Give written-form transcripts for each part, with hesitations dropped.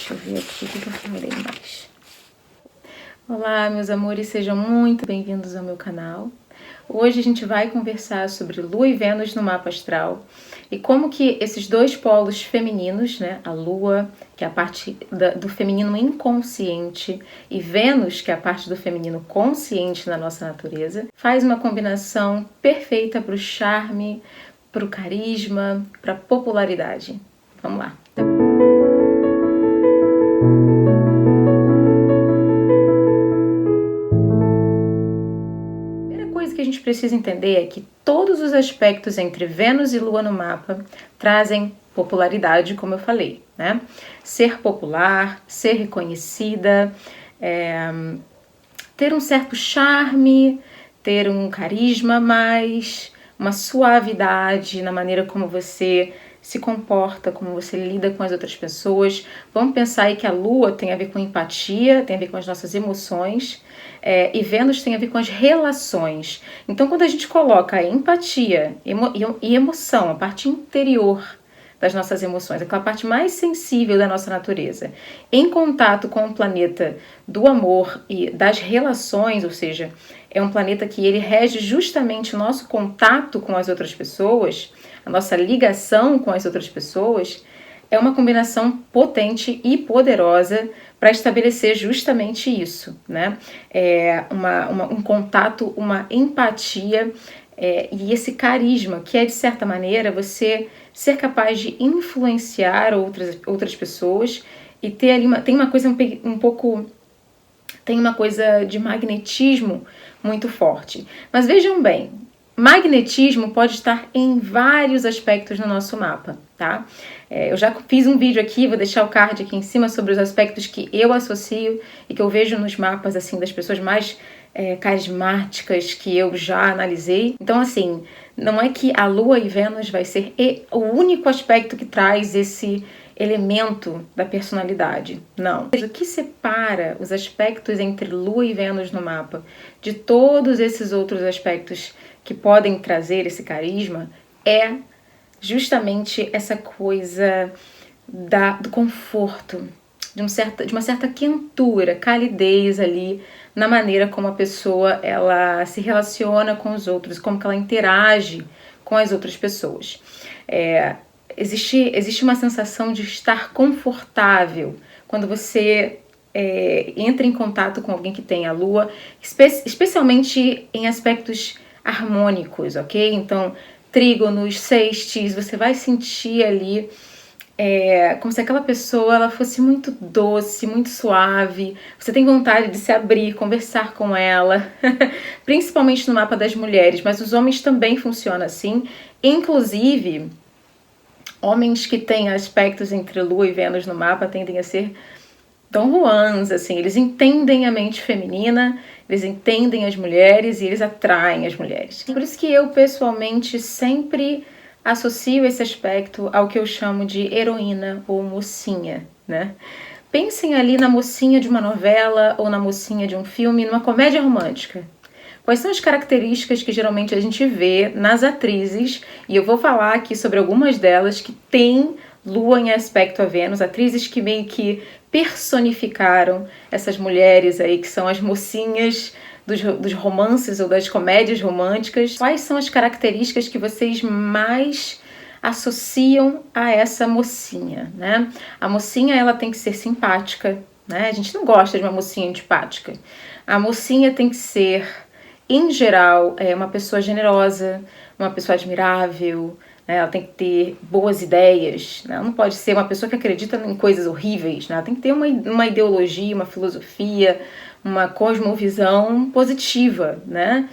Deixa eu ver aqui o que eu falei mais. Olá, meus amores, sejam muito bem-vindos ao meu canal. Hoje a gente vai conversar sobre Lua e Vênus no mapa astral e como que esses dois polos femininos, né, a Lua, que é a parte do feminino inconsciente, e Vênus, que é a parte do feminino consciente na nossa natureza, faz uma combinação perfeita para o charme, para o carisma, para a popularidade. Vamos lá! Que a gente precisa entender é que todos os aspectos entre Vênus e Lua no mapa trazem popularidade, como eu falei, né? Ser popular, ser reconhecida, ter um certo charme, ter um carisma mais, uma suavidade na maneira como você se comporta, como você lida com as outras pessoas. Vamos pensar aí que a Lua tem a ver com empatia, tem a ver com as nossas emoções, e Vênus tem a ver com as relações. Então, quando a gente coloca a empatia e emoção, a parte interior das nossas emoções, aquela parte mais sensível da nossa natureza, em contato com o planeta do amor e das relações, ou seja, é um planeta que ele rege justamente o nosso contato com as outras pessoas, a nossa ligação com as outras pessoas, é uma combinação potente e poderosa para estabelecer justamente isso, né? Um contato, uma empatia e esse carisma, que é, de certa maneira, você ser capaz de influenciar outras pessoas e ter ali tem uma coisa tem uma coisa de magnetismo muito forte. Mas vejam bem, magnetismo pode estar em vários aspectos no nosso mapa, tá? Eu já fiz um vídeo aqui, vou deixar o card aqui em cima sobre os aspectos que eu associo e que eu vejo nos mapas, assim, das pessoas mais carismáticas que eu já analisei. Então, assim, não é que a Lua e Vênus vai ser o único aspecto que traz esse elemento da personalidade. Não. O que separa os aspectos entre Lua e Vênus no mapa de todos esses outros aspectos que podem trazer esse carisma é justamente essa coisa do conforto, de uma certa quentura, calidez ali na maneira como a pessoa ela se relaciona com os outros, como que ela interage com as outras pessoas. Existe uma sensação de estar confortável quando você entra em contato com alguém que tem a Lua, especialmente em aspectos harmônicos, ok? Então, trígonos, sextis, você vai sentir ali como se aquela pessoa ela fosse muito doce, muito suave. Você tem vontade de se abrir, conversar com ela, principalmente no mapa das mulheres, mas os homens também funcionam assim. Inclusive, homens que têm aspectos entre Lua e Vênus no mapa tendem a ser Dom Juans, assim, eles entendem a mente feminina, eles entendem as mulheres e eles atraem as mulheres. Por isso que eu, pessoalmente, sempre associo esse aspecto ao que eu chamo de heroína ou mocinha, né? Pensem ali na mocinha de uma novela ou na mocinha de um filme, numa comédia romântica. Quais são as características que geralmente a gente vê nas atrizes? E eu vou falar aqui sobre algumas delas que têm Lua em aspecto a Vênus, atrizes que meio que personificaram essas mulheres aí que são as mocinhas dos romances ou das comédias românticas. Quais são as características que vocês mais associam a essa mocinha, né? A mocinha, ela tem que ser simpática, né? A gente não gosta de uma mocinha antipática. A mocinha tem que ser, em geral, uma pessoa generosa, uma pessoa admirável, né? Ela tem que ter boas ideias, né? Ela não pode ser uma pessoa que acredita em coisas horríveis, né? Ela tem que ter uma ideologia, uma filosofia, uma cosmovisão positiva, né?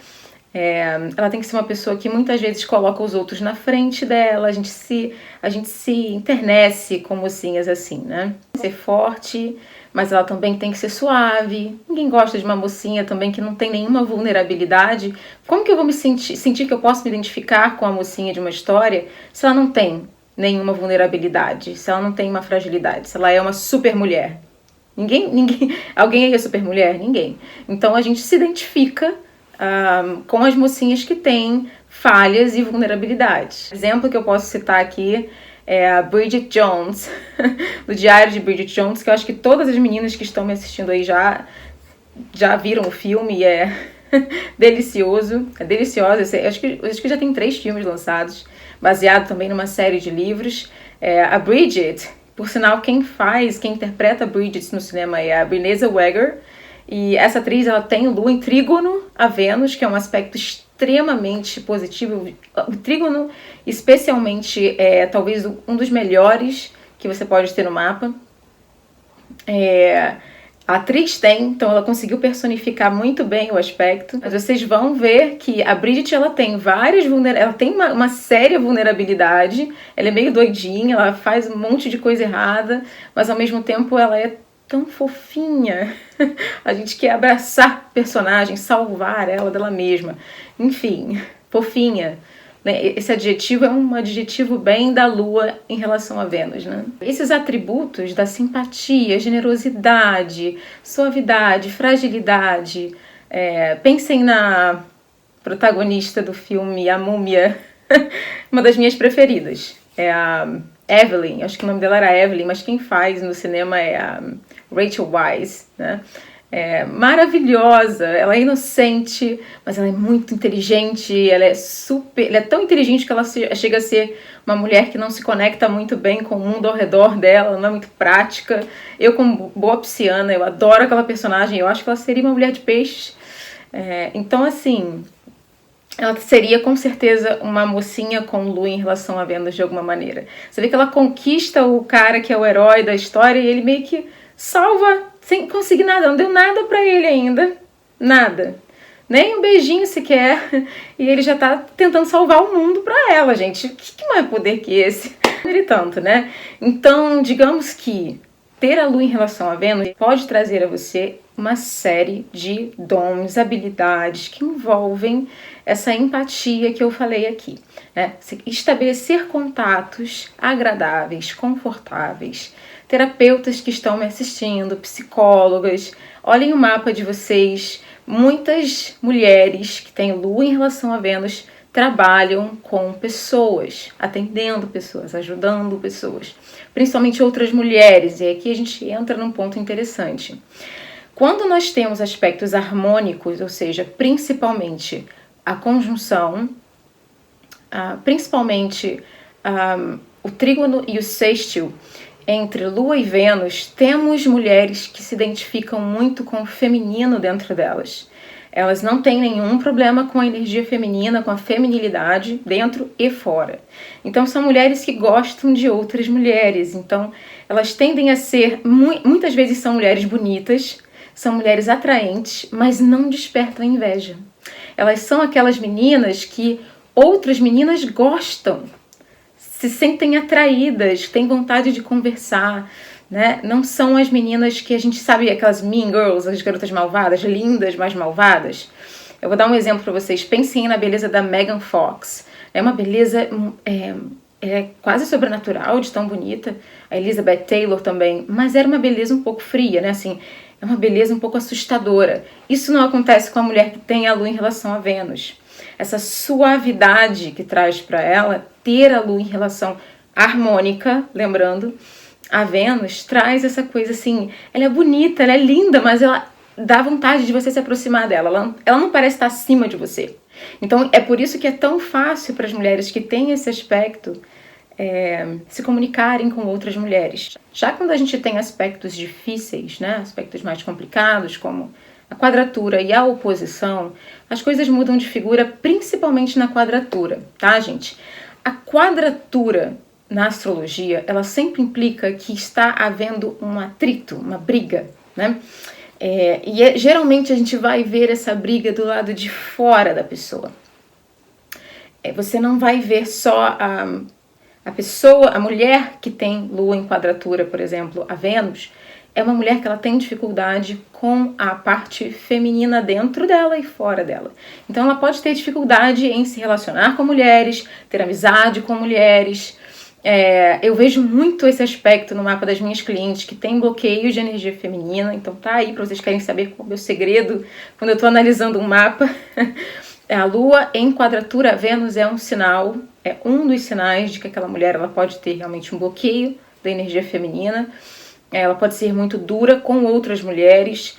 Ela tem que ser uma pessoa que muitas vezes coloca os outros na frente dela, a gente se internece com mocinhas assim, né? Ser forte, mas ela também tem que ser suave. Ninguém gosta de uma mocinha também que não tem nenhuma vulnerabilidade. Como que eu vou me sentir que eu posso me identificar com a mocinha de uma história se ela não tem nenhuma vulnerabilidade, se ela não tem uma fragilidade, se ela é uma super mulher? Alguém aí é super mulher? Ninguém. Então a gente se identifica com as mocinhas que têm falhas e vulnerabilidades. Exemplo que eu posso citar aqui é a Bridget Jones, do Diário de Bridget Jones, que eu acho que todas as meninas que estão me assistindo aí já viram o filme e é delicioso, é deliciosa. Acho que já tem 3 filmes lançados, baseado também numa série de livros. A Bridget, por sinal, quem interpreta a Bridget no cinema é a Renée Zellweger, e essa atriz ela tem Lua em trígono a Vênus, que é um aspecto extremamente positivo. O trígono, especialmente, é talvez um dos melhores que você pode ter no mapa. A atriz tem, então ela conseguiu personificar muito bem o aspecto. Mas vocês vão ver que a Bridget ela tem ela tem uma séria vulnerabilidade. Ela é meio doidinha, ela faz um monte de coisa errada, mas ao mesmo tempo ela é tão fofinha. A gente quer abraçar a personagem, salvar ela dela mesma. Enfim, fofinha. Esse adjetivo é um adjetivo bem da Lua em relação a Vênus, né? Esses atributos da simpatia, generosidade, suavidade, fragilidade. Pensem na protagonista do filme A Múmia, uma das minhas preferidas. É a Evelyn, acho que o nome dela era Evelyn, mas quem faz no cinema é a Rachel Weisz, né? Maravilhosa, ela é inocente, mas ela é muito inteligente, ela é tão inteligente que ela chega a ser uma mulher que não se conecta muito bem com o mundo ao redor dela, ela não é muito prática. Eu, como boa pisciana, eu adoro aquela personagem, eu acho que ela seria uma mulher de peixes. Então, assim, ela seria com certeza uma mocinha com Lua em relação a Vênus de alguma maneira. Você vê que ela conquista o cara que é o herói da história e ele meio que salva sem conseguir nada, não deu nada pra ele ainda, nada, nem um beijinho sequer, e ele já tá tentando salvar o mundo pra ela, gente. O que mais poder que esse? Ele tanto, né? Então, digamos que ter a Lua em relação a Vênus pode trazer a você uma série de dons, habilidades que envolvem essa empatia que eu falei aqui, né? Estabelecer contatos agradáveis, confortáveis. Terapeutas que estão me assistindo, psicólogas, olhem o mapa de vocês. Muitas mulheres que têm Lua em relação a Vênus trabalham com pessoas, atendendo pessoas, ajudando pessoas, principalmente outras mulheres. E aqui a gente entra num ponto interessante. Quando nós temos aspectos harmônicos, ou seja, principalmente a conjunção, principalmente o trígono e o sextil, entre Lua e Vênus, temos mulheres que se identificam muito com o feminino dentro delas. Elas não têm nenhum problema com a energia feminina, com a feminilidade, dentro e fora. Então, são mulheres que gostam de outras mulheres. Então, elas tendem a ser, muitas vezes são mulheres bonitas, são mulheres atraentes, mas não despertam inveja. Elas são aquelas meninas que outras meninas gostam, se sentem atraídas, têm vontade de conversar, né? Não são as meninas que a gente sabe, aquelas mean girls, as garotas malvadas, lindas, mas malvadas. Eu vou dar um exemplo para vocês. Pensem na beleza da Megan Fox. É uma beleza quase sobrenatural, de tão bonita. A Elizabeth Taylor também. Mas era uma beleza um pouco fria, né? Assim, é uma beleza um pouco assustadora. Isso não acontece com a mulher que tem a Lua em relação a Vênus. Essa suavidade que traz para ela ter a Lua em relação harmônica, lembrando, a Vênus traz essa coisa assim, ela é bonita, ela é linda, mas ela dá vontade de você se aproximar dela, ela não parece estar acima de você. Então é por isso que é tão fácil para as mulheres que têm esse aspecto se comunicarem com outras mulheres. Já quando a gente tem aspectos difíceis, né, aspectos mais complicados, como a quadratura e a oposição, as coisas mudam de figura, principalmente na quadratura, tá, gente? A quadratura na astrologia, ela sempre implica que está havendo um atrito, uma briga, né? Geralmente a gente vai ver essa briga do lado de fora da pessoa. Você não vai ver só a pessoa, a mulher que tem Lua em quadratura, por exemplo, a Vênus, é uma mulher que ela tem dificuldade com a parte feminina dentro dela e fora dela. Então ela pode ter dificuldade em se relacionar com mulheres, ter amizade com mulheres. Eu vejo muito esse aspecto no mapa das minhas clientes que tem bloqueio de energia feminina. Então tá aí para vocês querem saber qual é o meu segredo quando eu tô analisando um mapa. A Lua em quadratura a Vênus é um sinal é um dos sinais de que aquela mulher ela pode ter realmente um bloqueio da energia feminina. Ela pode ser muito dura com outras mulheres,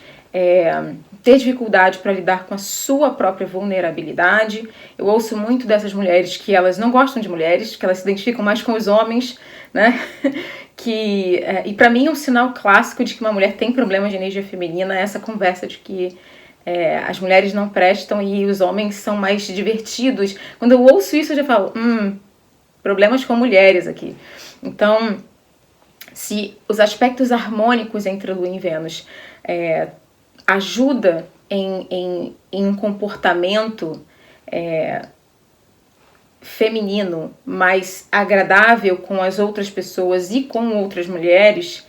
ter dificuldade para lidar com a sua própria vulnerabilidade. Eu ouço muito dessas mulheres que elas não gostam de mulheres, que elas se identificam mais com os homens, né? E para mim é um sinal clássico de que uma mulher tem problemas de energia feminina, essa conversa de que as mulheres não prestam e os homens são mais divertidos. Quando eu ouço isso, eu já falo, problemas com mulheres aqui. Então, se os aspectos harmônicos entre Lua e Vênus ajuda em um comportamento feminino mais agradável com as outras pessoas e com outras mulheres,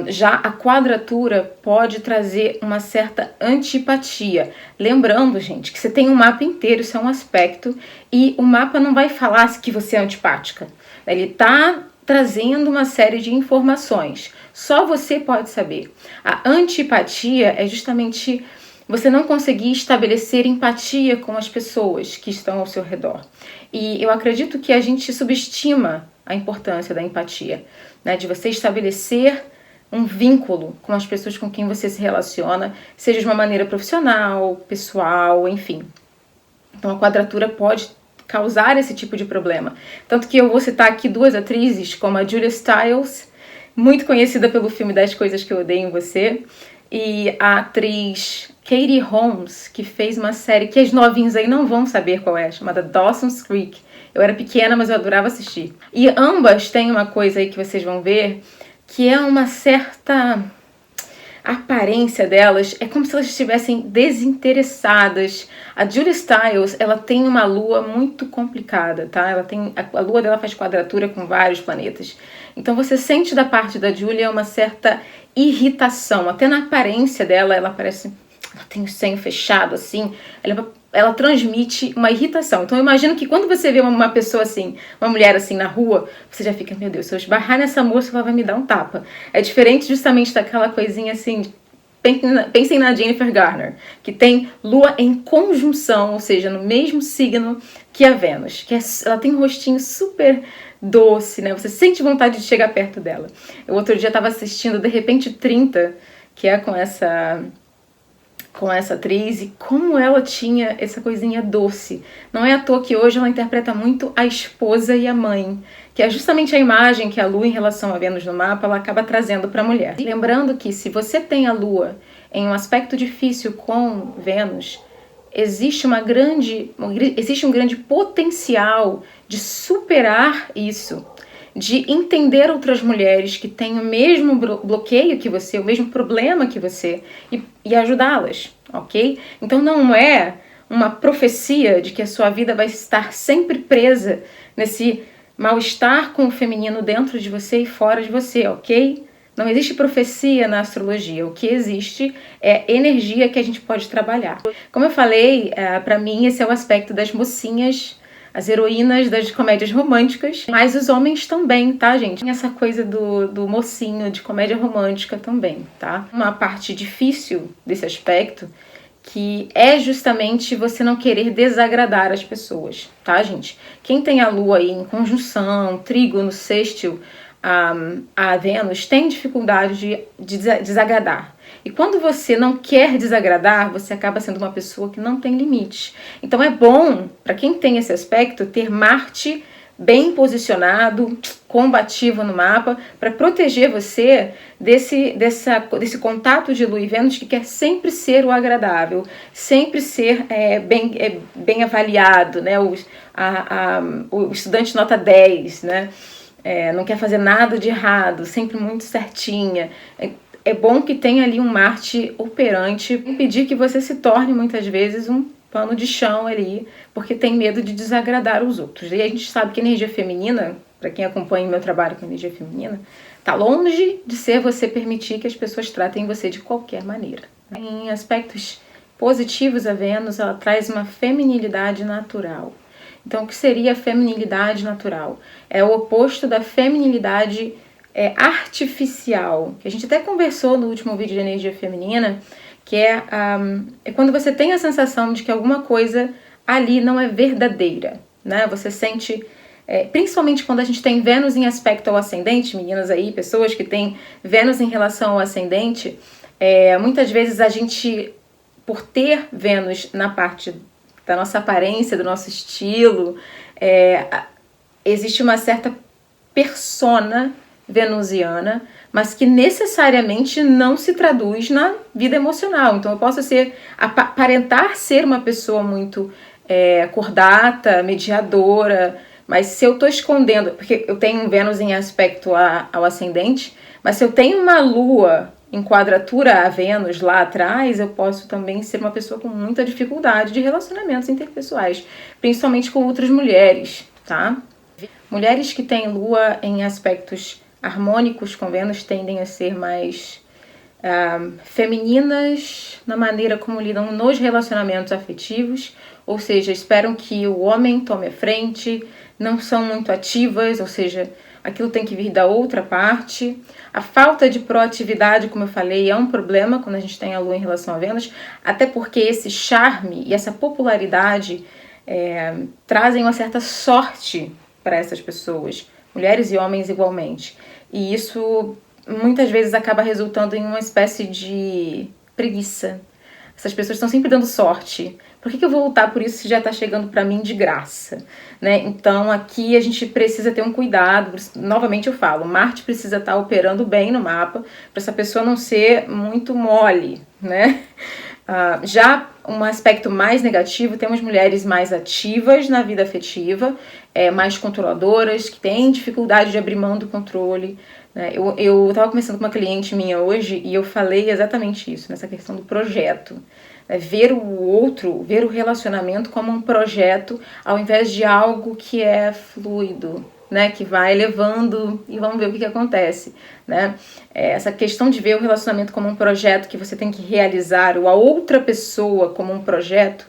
já a quadratura pode trazer uma certa antipatia. Lembrando, gente, que você tem um mapa inteiro, isso é um aspecto, e o mapa não vai falar que você é antipática. Ele está trazendo uma série de informações. Só você pode saber. A antipatia é justamente você não conseguir estabelecer empatia com as pessoas que estão ao seu redor. E eu acredito que a gente subestima a importância da empatia, né? De você estabelecer um vínculo com as pessoas com quem você se relaciona, seja de uma maneira profissional, pessoal, enfim. Então a quadratura pode causar esse tipo de problema. Tanto que eu vou citar aqui duas atrizes, como a Julia Stiles, muito conhecida pelo filme 10 Coisas que Eu Odeio em Você, e a atriz Katie Holmes, que fez uma série que as novinhos aí não vão saber qual é, chamada Dawson's Creek. Eu era pequena, mas eu adorava assistir. E ambas têm uma coisa aí que vocês vão ver, que é uma certa aparência delas, é como se elas estivessem desinteressadas. A Julia Stiles, ela tem uma lua muito complicada, tá? A lua dela faz quadratura com vários planetas. Então você sente da parte da Julia uma certa irritação. Até na aparência dela, ela tem o senho fechado assim, ela transmite uma irritação. Então eu imagino que quando você vê uma pessoa assim, uma mulher assim na rua, você já fica, meu Deus, se eu esbarrar nessa moça, ela vai me dar um tapa. É diferente justamente daquela coisinha assim, pensem na Jennifer Garner, que tem lua em conjunção, ou seja, no mesmo signo que a Vênus, ela tem um rostinho super doce, né? Você sente vontade de chegar perto dela. Eu outro dia estava assistindo De Repente 30, que é com essa atriz, e como ela tinha essa coisinha doce. Não é à toa que hoje ela interpreta muito a esposa e a mãe, que é justamente a imagem que a Lua em relação a Vênus no mapa, ela acaba trazendo para a mulher. Lembrando que se você tem a Lua em um aspecto difícil com Vênus, existe um grande potencial de superar isso, de entender outras mulheres que têm o mesmo bloqueio que você, o mesmo problema que você, e ajudá-las, ok? Então não é uma profecia de que a sua vida vai estar sempre presa nesse mal-estar com o feminino dentro de você e fora de você, ok? Não existe profecia na astrologia. O que existe é energia que a gente pode trabalhar. Como eu falei, para mim esse é o aspecto das mocinhas, as heroínas das comédias românticas, mas os homens também, tá, gente? Tem essa coisa do mocinho de comédia romântica também, tá? Uma parte difícil desse aspecto que é justamente você não querer desagradar as pessoas, tá, gente? Quem tem a Lua aí em conjunção, trígono, sextil, a Vênus tem dificuldade de desagradar. E quando você não quer desagradar, você acaba sendo uma pessoa que não tem limites. Então é bom, para quem tem esse aspecto, ter Marte bem posicionado, combativo no mapa, para proteger você desse contato de Lua e Vênus que quer sempre ser o agradável, sempre ser bem avaliado, né? O estudante nota 10, né? Não quer fazer nada de errado, sempre muito certinha. É bom que tenha ali um Marte operante, impedir que você se torne muitas vezes um pano de chão ali, porque tem medo de desagradar os outros. E a gente sabe que a energia feminina, para quem acompanha o meu trabalho com energia feminina, tá longe de ser você permitir que as pessoas tratem você de qualquer maneira. Em aspectos positivos, a Vênus, ela traz uma feminilidade natural. Então, o que seria a feminilidade natural? É o oposto da feminilidade artificial, que a gente até conversou no último vídeo de energia feminina, que é quando você tem a sensação de que alguma coisa ali não é verdadeira, né? Você sente, principalmente quando a gente tem Vênus em aspecto ao ascendente, meninas aí, pessoas que têm Vênus em relação ao ascendente, muitas vezes a gente, por ter Vênus na parte da nossa aparência, do nosso estilo, existe uma certa persona venusiana, mas que necessariamente não se traduz na vida emocional. Então eu posso aparentar ser uma pessoa muito cordata, mediadora, mas se eu tô escondendo, porque eu tenho um Vênus em aspecto ao ascendente, mas se eu tenho uma Lua em quadratura a Vênus lá atrás, eu posso também ser uma pessoa com muita dificuldade de relacionamentos interpessoais, principalmente com outras mulheres, tá? Mulheres que têm Lua em aspectos harmônicos com Vênus tendem a ser mais femininas na maneira como lidam nos relacionamentos afetivos, ou seja, esperam que o homem tome a frente, não são muito ativas, ou seja, aquilo tem que vir da outra parte. A falta de proatividade, como eu falei, é um problema quando a gente tem a Lua em relação a Vênus, até porque esse charme e essa popularidade trazem uma certa sorte para essas pessoas, mulheres e homens igualmente. E isso muitas vezes acaba resultando em uma espécie de preguiça. Essas pessoas estão sempre dando sorte. Por que eu vou lutar por isso se já está chegando para mim de graça? Né? Então aqui a gente precisa ter um cuidado. Novamente eu falo, Marte precisa estar operando bem no mapa para essa pessoa não ser muito mole, né? Já um aspecto mais negativo, temos mulheres mais ativas na vida afetiva, mais controladoras, que têm dificuldade de abrir mão do controle. Né? Eu estava conversando com uma cliente minha hoje e eu falei exatamente isso, nessa questão do projeto. Ver o outro, ver o relacionamento como um projeto, ao invés de algo que é fluido, né, que vai levando e vamos ver o que acontece, né? Essa questão de ver o relacionamento como um projeto que você tem que realizar, ou a outra pessoa como um projeto,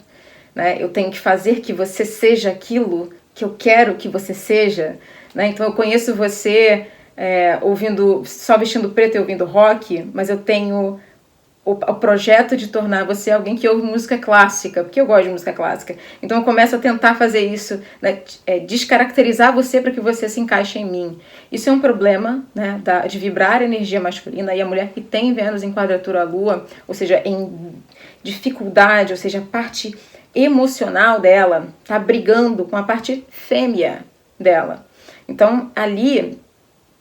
né? Eu tenho que fazer que você seja aquilo que eu quero que você seja, né? Então eu conheço você só vestindo preto e ouvindo rock, mas eu tenho o projeto de tornar você alguém que ouve música clássica, porque eu gosto de música clássica. Então eu começo a tentar fazer isso, né, descaracterizar você para que você se encaixe em mim. Isso é um problema, né, de vibrar a energia masculina, e a mulher que tem Vênus em quadratura à Lua, ou seja, em dificuldade, ou seja, a parte emocional dela tá brigando com a parte fêmea dela. Então ali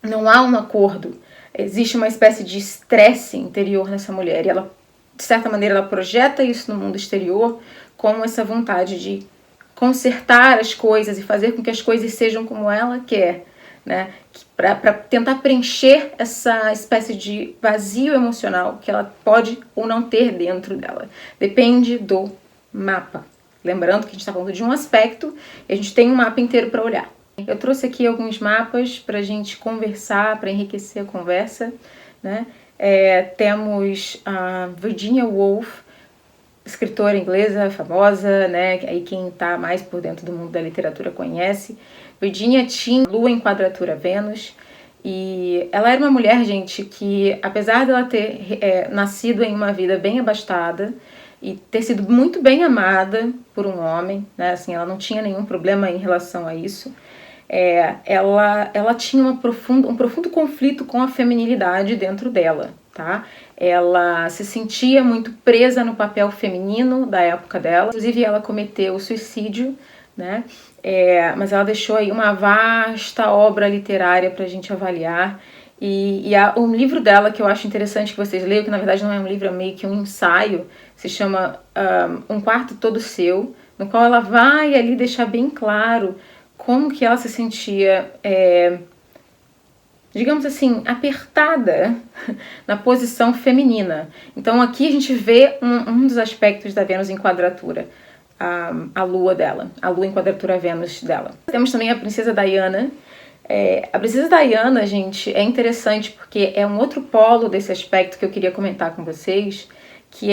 não há um acordo. Existe uma espécie de estresse interior nessa mulher e ela, de certa maneira, ela projeta isso no mundo exterior com essa vontade de consertar as coisas e fazer com que as coisas sejam como ela quer, né? Para tentar preencher essa espécie de vazio emocional que ela pode ou não ter dentro dela. Depende do mapa. Lembrando que a gente está falando de um aspecto e a gente tem um mapa inteiro para olhar. Eu trouxe aqui alguns mapas para a gente conversar, para enriquecer a conversa, né? Temos a Virginia Woolf, escritora inglesa famosa, né? Aí quem está mais por dentro do mundo da literatura conhece. Virginia tinha Lua em quadratura Vênus, e ela era uma mulher, gente, que apesar dela ter nascido em uma vida bem abastada e ter sido muito bem amada por um homem, né? Assim, ela não tinha nenhum problema em relação a isso. Ela tinha um profundo conflito com a feminilidade dentro dela, tá? Ela se sentia muito presa no papel feminino da época dela. Inclusive, ela cometeu suicídio, né? Mas ela deixou aí uma vasta obra literária pra gente avaliar. E há um livro dela que eu acho interessante que vocês leiam, que na verdade não é um livro, é meio que um ensaio, se chama Um Quarto Todo Seu, no qual ela vai ali deixar bem claro como que ela se sentia, digamos assim, apertada na posição feminina. Então aqui a gente vê um dos aspectos da Vênus em quadratura, a Lua dela, a Lua em quadratura a Vênus dela. Temos também a Princesa Diana. A Princesa Diana, gente, é interessante porque é um outro polo desse aspecto que eu queria comentar com vocês, que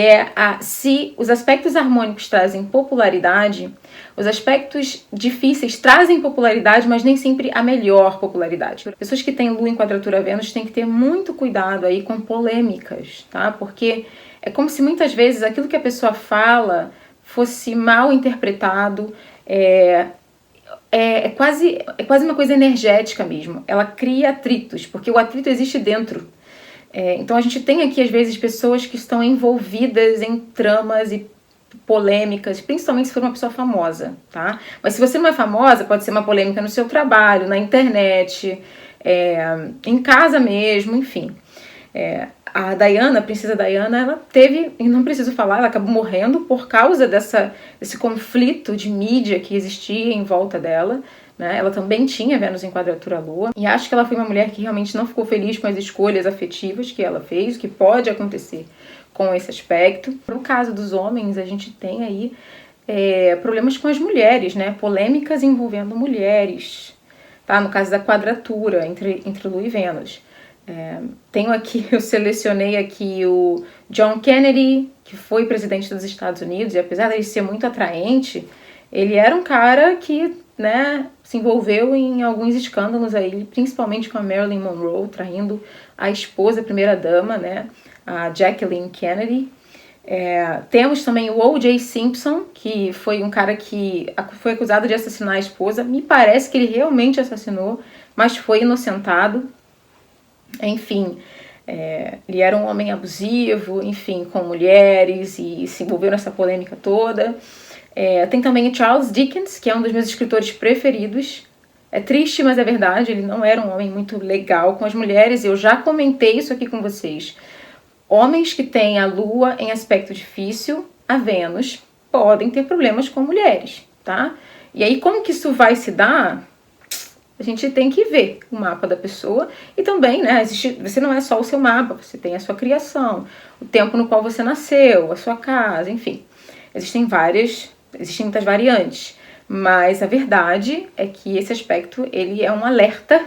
se os aspectos harmônicos trazem popularidade, os aspectos difíceis trazem popularidade, mas nem sempre a melhor popularidade. Pessoas que têm Lua em quadratura Vênus têm que ter muito cuidado aí com polêmicas, tá? Porque é como se muitas vezes aquilo que a pessoa fala fosse mal interpretado, é quase uma coisa energética mesmo. Ela cria atritos, porque o atrito existe dentro. Então a gente tem aqui, às vezes, pessoas que estão envolvidas em tramas e polêmicas, principalmente se for uma pessoa famosa, tá? Mas se você não é famosa, pode ser uma polêmica no seu trabalho, na internet, em casa mesmo, enfim. A Diana, a princesa Diana, ela teve, e não preciso falar, ela acabou morrendo por causa desse conflito de mídia que existia em volta dela, né? Ela também tinha Vênus em quadratura à Lua, e acho que ela foi uma mulher que realmente não ficou feliz com as escolhas afetivas que ela fez, que pode acontecer com esse aspecto. No caso dos homens, a gente tem aí problemas com as mulheres, né? Polêmicas envolvendo mulheres, tá? No caso da quadratura entre Lua e Vênus. Eu selecionei aqui o John Kennedy, que foi presidente dos Estados Unidos, e apesar de ele ser muito atraente, ele era um cara que, né, se envolveu em alguns escândalos aí, principalmente com a Marilyn Monroe, traindo a esposa, a primeira-dama, né, a Jacqueline Kennedy. Temos também o O.J. Simpson, que foi um cara que foi acusado de assassinar a esposa. Me parece que ele realmente assassinou, mas foi inocentado. Enfim, ele era um homem abusivo, enfim, com mulheres, e se envolveu nessa polêmica toda. Tem também o Charles Dickens, que é um dos meus escritores preferidos. É triste, mas é verdade, ele não era um homem muito legal com as mulheres. Eu já comentei isso aqui com vocês. Homens que têm a Lua em aspecto difícil a Vênus podem ter problemas com mulheres, tá? E aí, como que isso vai se dar? A gente tem que ver o mapa da pessoa e também, né, você não é só o seu mapa, você tem a sua criação, o tempo no qual você nasceu, a sua casa, enfim. Existem muitas variantes, mas a verdade é que esse aspecto, ele é um alerta,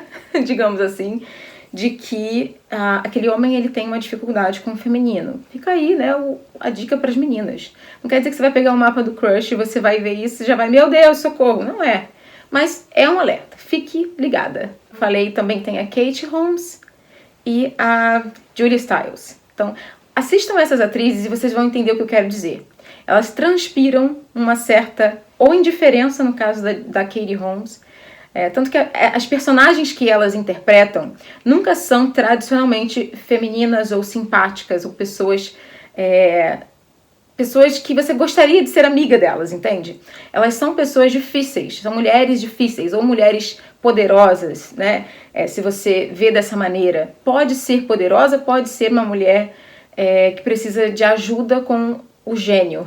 digamos assim, de que aquele homem, ele tem uma dificuldade com o feminino. Fica aí, né, a dica para as meninas. Não quer dizer que você vai pegar o mapa do crush e você vai ver isso e já vai, meu Deus, socorro, não é. Mas é um alerta, fique ligada. Falei também tem a Katie Holmes e a Julia Stiles. Então, assistam essas atrizes e vocês vão entender o que eu quero dizer. Elas transpiram uma certa, ou indiferença no caso da Katie Holmes, tanto que as personagens que elas interpretam nunca são tradicionalmente femininas ou simpáticas, ou pessoas que você gostaria de ser amiga delas, entende? Elas são pessoas difíceis, são mulheres difíceis, ou mulheres poderosas, né? Se você vê dessa maneira, pode ser poderosa, pode ser uma mulher que precisa de ajuda com o gênio.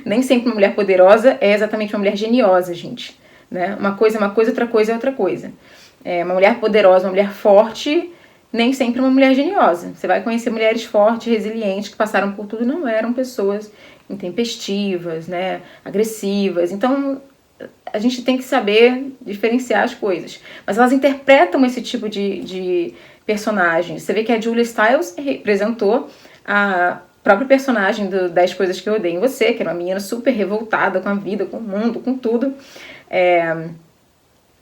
Nem sempre uma mulher poderosa é exatamente uma mulher geniosa, gente. Né? Uma coisa é uma coisa, outra coisa é outra coisa. Uma mulher poderosa, uma mulher forte, nem sempre uma mulher geniosa. Você vai conhecer mulheres fortes, resilientes, que passaram por tudo e não eram pessoas intempestivas, né? Agressivas. Então, a gente tem que saber diferenciar as coisas. Mas elas interpretam esse tipo de personagem. Você vê que a Julia Stiles representou a própria personagem do 10 Coisas que Eu Odeio em Você, que era uma menina super revoltada com a vida, com o mundo, com tudo.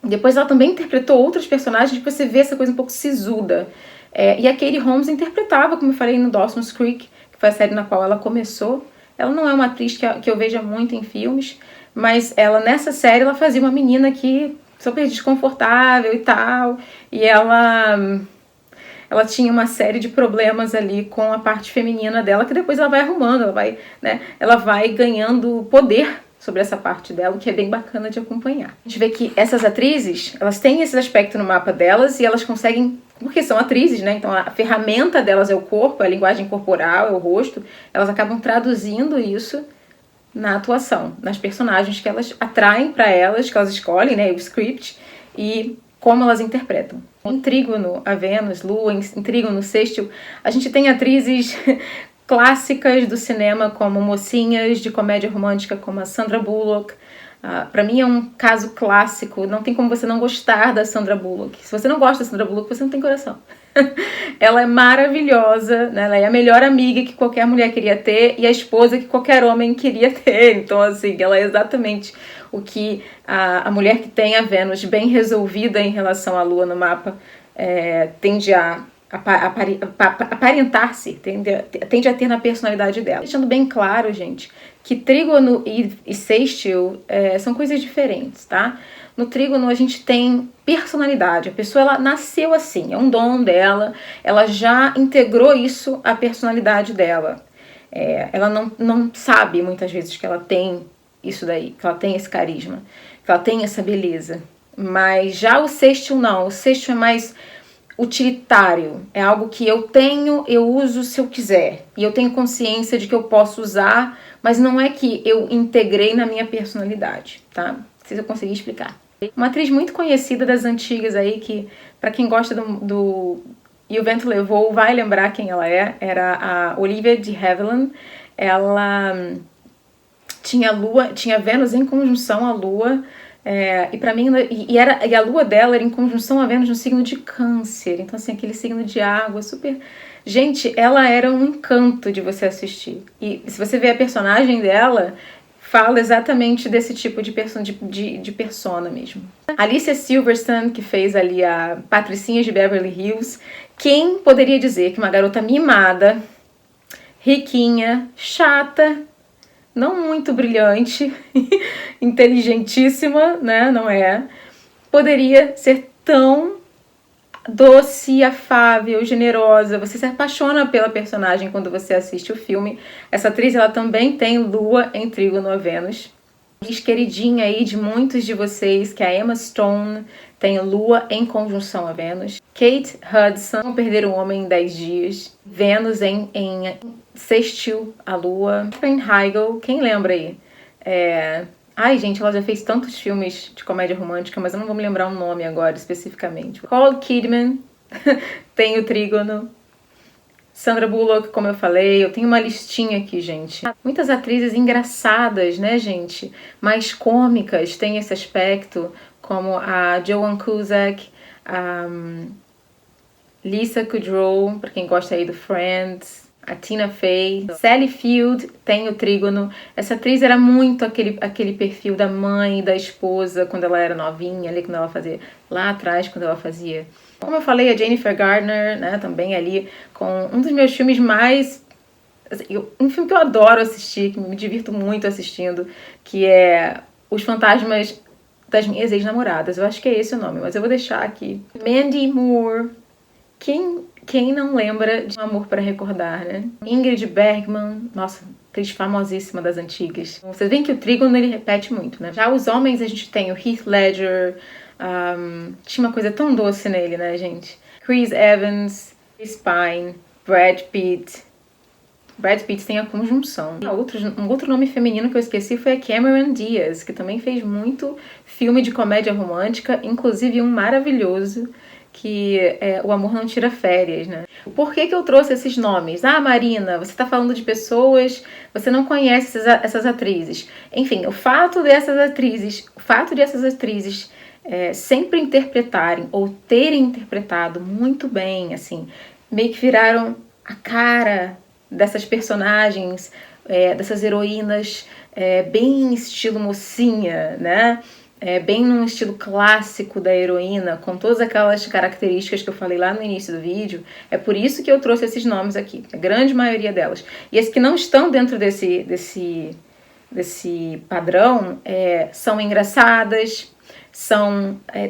Depois ela também interpretou outros personagens que você vê essa coisa um pouco sisuda. E a Katie Holmes interpretava, como eu falei, no Dawson's Creek, que foi a série na qual ela começou. Ela não é uma atriz que eu veja muito em filmes, mas ela nessa série ela fazia uma menina que super desconfortável e tal, e ela tinha uma série de problemas ali com a parte feminina dela, que depois ela vai arrumando, ela vai ganhando poder sobre essa parte dela, que é bem bacana de acompanhar. A gente vê que essas atrizes, elas têm esse aspecto no mapa delas e elas conseguem, porque são atrizes, né? Então a ferramenta delas é o corpo, é a linguagem corporal, é o rosto, elas acabam traduzindo isso na atuação, nas personagens que elas atraem para elas, que elas escolhem, né? O script, e como elas interpretam. Em Trígono, a Vênus, Lua, em Trígono, Sextil, a gente tem atrizes clássicas do cinema, como mocinhas de comédia romântica, como a Sandra Bullock. Para mim é um caso clássico, não tem como você não gostar da Sandra Bullock. Se você não gosta da Sandra Bullock, você não tem coração. Ela é maravilhosa, né? Ela é a melhor amiga que qualquer mulher queria ter e a esposa que qualquer homem queria ter. Então, assim, ela é exatamente o que a mulher que tem a Vênus bem resolvida em relação à Lua no mapa tende a aparentar-se, tende a ter na personalidade dela. Deixando bem claro, gente, que Trígono e Sextil são coisas diferentes, tá? no trígono a gente tem personalidade. A pessoa, ela nasceu assim, é um dom dela, ela já integrou isso à personalidade dela. Ela não sabe muitas vezes que ela tem isso daí, que ela tem esse carisma, que ela tem essa beleza. Mas já o sextil não, o sextil é mais utilitário, é algo que eu tenho, eu uso se eu quiser, e eu tenho consciência de que eu posso usar, mas não é que eu integrei na minha personalidade, tá? Não sei se eu consegui explicar. Uma atriz muito conhecida das antigas aí, que pra quem gosta do E o Vento Levou vai lembrar quem ela era a Olivia de Havilland. Ela tinha Vênus em conjunção à Lua, e para mim, e a lua dela era em conjunção a Vênus no signo de Câncer, então assim, aquele signo de água, super... Gente, ela era um encanto de você assistir, e se você ver a personagem dela, fala exatamente desse tipo de persona mesmo. Alicia Silverstone, que fez ali a Patricinha de Beverly Hills, quem poderia dizer que uma garota mimada, riquinha, chata, não muito brilhante, inteligentíssima, né? Não é? Poderia ser tão doce, afável, generosa. Você se apaixona pela personagem quando você assiste o filme. Essa atriz, ela também tem Lua em trígono a Vênus. Queridinha aí de muitos de vocês, que é a Emma Stone, tem Lua em conjunção a Vênus. Kate Hudson, Não Perder um Homem em 10 Dias. Vênus em sextil a Lua. Katherine Heigl, quem lembra aí? Ai, gente, ela já fez tantos filmes de comédia romântica, mas eu não vou me lembrar o nome agora especificamente. Nicole Kidman tem o trígono. Sandra Bullock, como eu falei, eu tenho uma listinha aqui, gente. Muitas atrizes engraçadas, né, gente? Mais cômicas, tem esse aspecto, como a Joan Cusack, a Lisa Kudrow, pra quem gosta aí do Friends, a Tina Fey. Sally Field tem o trígono. Essa atriz era muito aquele perfil da mãe, da esposa, quando ela era novinha, ali quando ela fazia, lá atrás, quando ela fazia. Como eu falei, a Jennifer Garner, né, também ali, com um dos meus filmes mais... Assim, um filme que eu adoro assistir, que me divirto muito assistindo, que é Os Fantasmas das Minhas Ex-Namoradas. Eu acho que é esse o nome, mas eu vou deixar aqui. Mandy Moore. Quem não lembra de Um Amor para Recordar, né? Ingrid Bergman, nossa, atriz famosíssima das antigas. Vocês veem que o trígono ele repete muito, né? Já os homens, a gente tem o Heath Ledger, tinha uma coisa tão doce nele, né, gente? Chris Evans, Chris Pine, Brad Pitt. Brad Pitt tem a conjunção. Um outro nome feminino que eu esqueci foi a Cameron Diaz, que também fez muito filme de comédia romântica, inclusive um maravilhoso, que é O Amor Não Tira Férias, né? Por que eu trouxe esses nomes? Ah, Marina, você tá falando de pessoas, você não conhece essas atrizes. Enfim, o fato dessas atrizes sempre interpretarem ou terem interpretado muito bem, assim, meio que viraram a cara dessas personagens, dessas heroínas, bem estilo mocinha, né? Bem num estilo clássico da heroína, com todas aquelas características que eu falei lá no início do vídeo. É por isso que eu trouxe esses nomes aqui, a grande maioria delas. E as que não estão dentro desse padrão são engraçadas,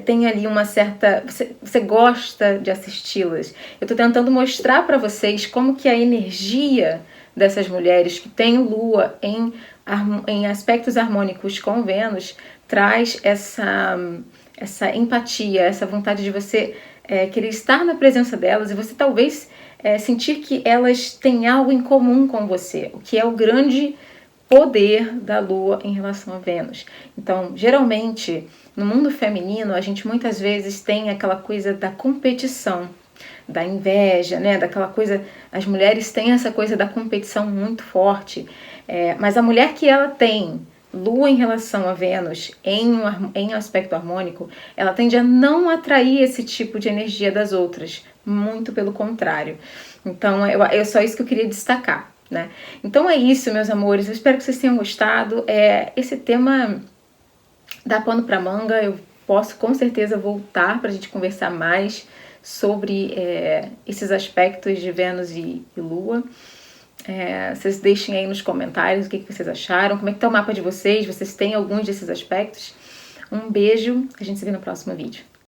tem ali uma certa... Você gosta de assisti-las. Eu tô tentando mostrar para vocês como que a energia dessas mulheres que têm Lua em aspectos harmônicos com Vênus traz essa empatia, essa vontade de você querer estar na presença delas e você talvez sentir que elas têm algo em comum com você, o que é o grande poder da Lua em relação a Vênus. Então, geralmente, no mundo feminino, a gente muitas vezes tem aquela coisa da competição, da inveja, né? Daquela coisa... As mulheres têm essa coisa da competição muito forte, mas a mulher que ela tem Lua em relação a Vênus em aspecto harmônico, ela tende a não atrair esse tipo de energia das outras, muito pelo contrário. Então, é só isso que eu queria destacar, né? Então é isso, meus amores, eu espero que vocês tenham gostado. Esse tema dá pano pra manga, eu posso com certeza voltar pra gente conversar mais sobre esses aspectos de Vênus e Lua. Vocês deixem aí nos comentários o que vocês acharam, como é que tá o mapa de vocês, vocês têm alguns desses aspectos, Um beijo, a gente se vê no próximo vídeo.